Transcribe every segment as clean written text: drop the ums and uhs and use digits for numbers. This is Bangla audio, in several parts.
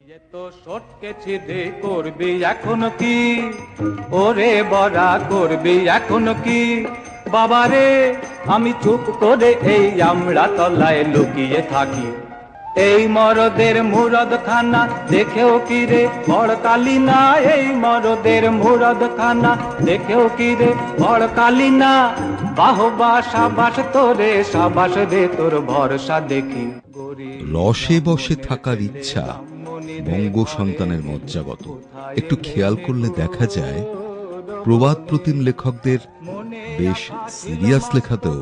তো সটকেছি দে করবি এখন কি, ওরে বড়া করবি এখন কি, বাবারে আমি চুপ করে এই আমরা তলায় লুকিয়ে থাকি। এই মরদের মুরদ খানা দেখেও কি রে বড়কালি না, এই মরদের মুরদ খানা দেখেও কি রে বড়কালি না, বাহবা সাবাস তোরে সাবাস রে তোর ভরসা দেখি। রসে বসে থাকার ইচ্ছা বঙ্গ সন্তানের মজ্জাগত। একটু খেয়াল করলে দেখা যায় প্রবাদ প্রতিম লেখকদের বেশ সিরিয়াস লেখাতেও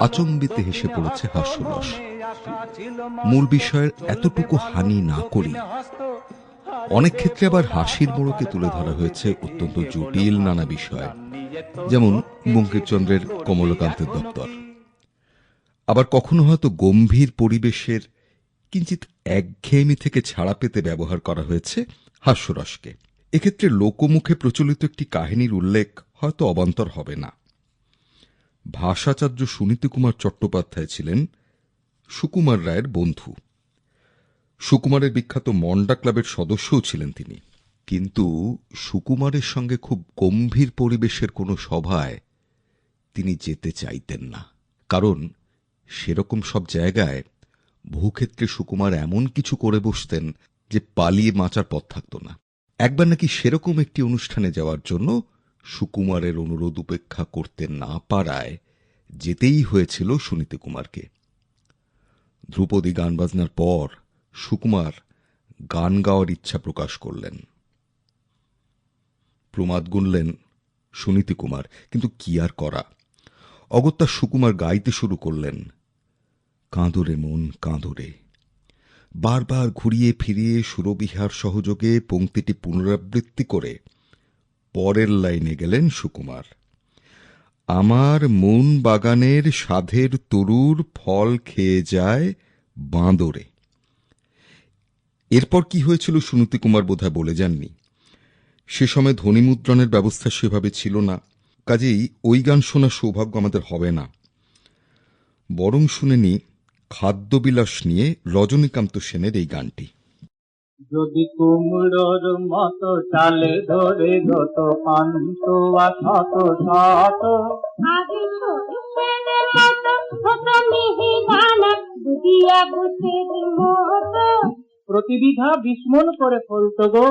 আচম্বিতে হেসে পড়েছে হাস্যরস। মূল বিষয়ের এতটুকু হানি না করি অনেক ক্ষেত্রে আবার হাসির মোড়কে তুলে ধরা হয়েছে অত্যন্ত জটিল নানা বিষয়, যেমন বঙ্কিমচন্দ্রের কমলাকান্তের দপ্তর। আবার কখনো হয়তো গম্ভীর পরিবেশের কিঞ্চিত একঘেয়েমি থেকে ছাড়া পেতে ব্যবহার করা হয়েছে হাস্যরসকে। এক্ষেত্রে লোকমুখে প্রচলিত একটি কাহিনীর উল্লেখ হয়তো অবান্তর হবে না। ভাষাচার্য সুনীতিকুমার চট্টোপাধ্যায় ছিলেন সুকুমার রায়ের বন্ধু। সুকুমারের বিখ্যাত মন্ডা ক্লাবের সদস্যও ছিলেন তিনি। কিন্তু সুকুমারের সঙ্গে খুব গম্ভীর পরিবেশের কোনো সভায় তিনি যেতে চাইতেন না, কারণ সেরকম সব জায়গায় বহুক্ষেত্রে সুকুমার এমন কিছু করে বসতেন যে পালিয়ে বাঁচার পথ থাকত না। একবার নাকি সেরকম একটি অনুষ্ঠানে যাওয়ার জন্য সুকুমারের অনুরোধ উপেক্ষা করতে না পারায় যেতেই হয়েছিল সুনীতিকুমারকে। ধ্রুপদী গান বাজনার পর সুকুমার গান গাওয়ার ইচ্ছা প্রকাশ করলেন। প্রমাদ গুনলেন সুনীতিকুমার, কিন্তু কি আর করা, অগত্যা সুকুমার গাইতে শুরু করলেন, কাঁদরে মন কাঁদরে। বারবার ঘুরিয়ে ফিরিয়ে সুরবিহার সহযোগে পংক্তিটি পুনরাবৃত্তি করে পরের লাইনে গেলেন সুকুমার, আমার মন বাগানের সাধের তরুর ফল খেয়ে যায় বাঁদরে। এরপর কি হয়েছিল সুনীতিকুমার বোধহয় বলে যাননি। সে সময় ধ্বনিমুদ্রণের ব্যবস্থা সেভাবে ছিল না, কাজেই ওই গান শোনার সৌভাগ্য আমাদের হবে না। বরং শুনেনি খাদ্যবিলাস নিয়ে রজনীকান্ত সেনের এই গানটি। যদি কুমড়োর মতো চালে ধরে যত পান্ত শত শত, আগে সরষের মতো হতো মিহি দানা দুধিয়া বুঝের মতো, প্রতিবিঘা বিস্মন করে ফলত গো,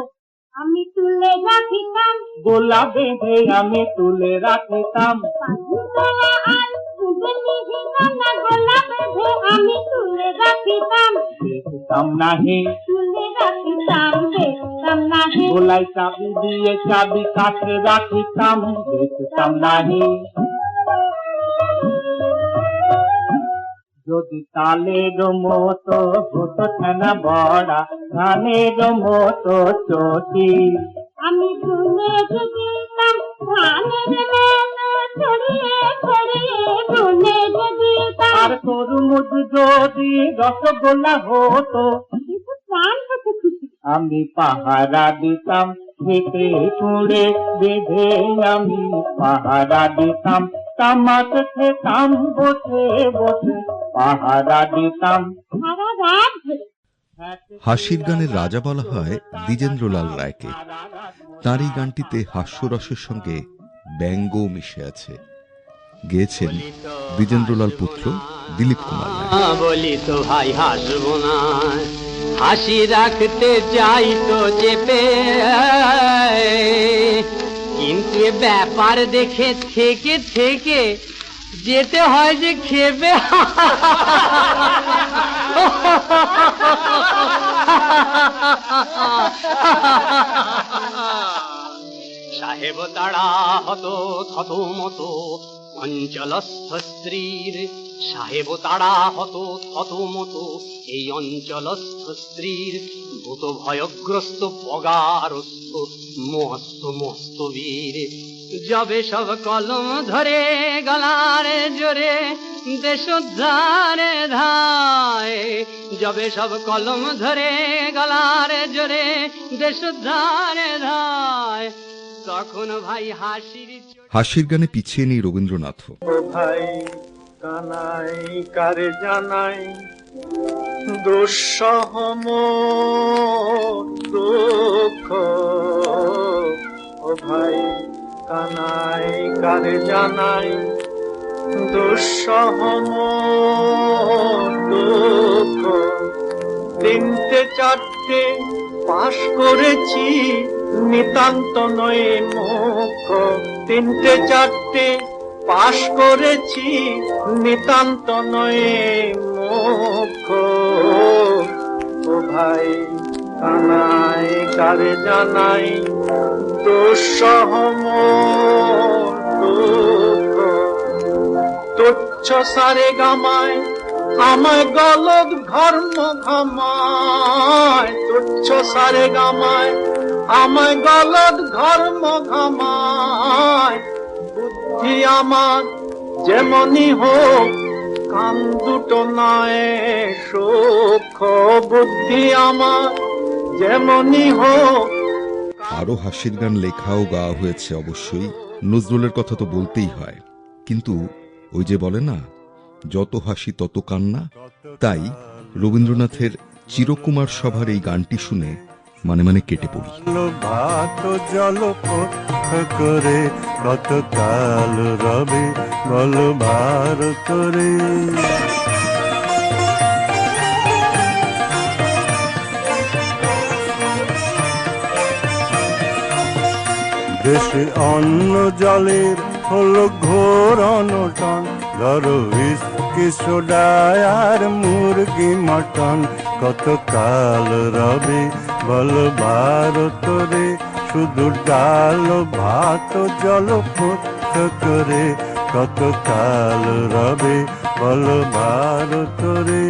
আমি তুলে রাখিতাম গোলা বেঁধে আমি তুলে রাখিতাম, পাখিতলা আর সুদের মিহি দানা গোলা বেঁধে আমি তুলে রাখিতাম, দেখতাম নাহি তুলে রাখিতাম দেখতাম নাহি, গোলায় চাবি দিয়ে চাবি কাছে রাখিতাম, দেখতাম নাহি। যদি তালের মতো হতো ঠেনা বড়া, ধানের মতো চটি, আমি তুলে দিতাম ধানের মতো ছড়িয়ে ছড়িয়ে তুলে দিতাম, আর তরমুজ যদি রসগোল্লা হতো, প্রাণ হতো খুশি আমি পাহারা দিতাম খেতে ছুঁড়ে বেঁধে, আমি পাহারা দিতাম তামাক খেতাম বসে বসে, পাহারা দিতাম সারা রাত ধরে। হাসির গানের রাজা বলা হয় দ্বিজেন্দ্রলাল রায়কে। তাঁর এই গানটিতে হাস্যরসের সঙ্গে ব্যঙ্গও মিশে আছে। গেয়েছেন দ্বিজেন্দ্রলাল পুত্র দিলীপ কুমার রায়। বলি তো ভাই হাসবো না, হাসি রাখতে চাই তো চেপে, কিন্তু ব্যাপার দেখে থেকে থেকে যেতে হয় যে খেপে। সাহেব তাড়া হতো থত মতো অঞ্চলস্থ স্ত্রীর, সাহেব তাড়া হতো থত মতো এই অঞ্চলস্থ স্ত্রীর, ভূত ভয়গ্রস্ত পগারস্থ মস্ত মস্ত বীর, যবে সব কলম ধরে গলার জোরে দেশোদ্ধারে ধায়, যবে সব কলম ধরে গলার জোরে দেশোদ্ধারে ধায়, তখন ভাই হাসির গানে পিছিয়ে নেই রবীন্দ্রনাথ। ভাই কানাই কারে জানাই দোষ সহম কারে জানাই দুঃসহম দুঃখ। তিনটে চারটে পাশ করেছি নিতান্ত নয় মুখ। তিনটে চারটে পাশ করেছি নিতান্ত নয় মুখ। ও ভাই কানাই কারে জানাই দুঃসহম দুঃখ। তুচ্ছ সারে গামায় আমায় গলদ ঘর্ম ঘামায়। তুচ্ছ সারে গামায় আমায় গলদ ঘর্ম ঘামায়। বুদ্ধি আমার যেমনই হোক কান দুটো নয় সুখ। বুদ্ধি আমার যেমনই হোক। আরো হাসির গান লেখা ও গাওয়া হয়েছে অবশ্যই, নজরুলের কথা তো বলতেই হয়। কিন্তু ওই যে বলে না, যত হাসি তত কান্না। তাই রবীন্দ্রনাথের চিরকুমার সভার এই গানটি শুনে মানে মানে কেটে পড়ি। ভাত জল করে কত কাল রবে বল ভার করে। দেশে অন্ন জলের হলো ঘোর অনটন। ধরো হুইস্কি সোডা আর মুরগি মটন। কত কাল রবে বল ভারত রে, শুধু ডাল ভাত জল করে। কত কাল রবে বল ভারত রে।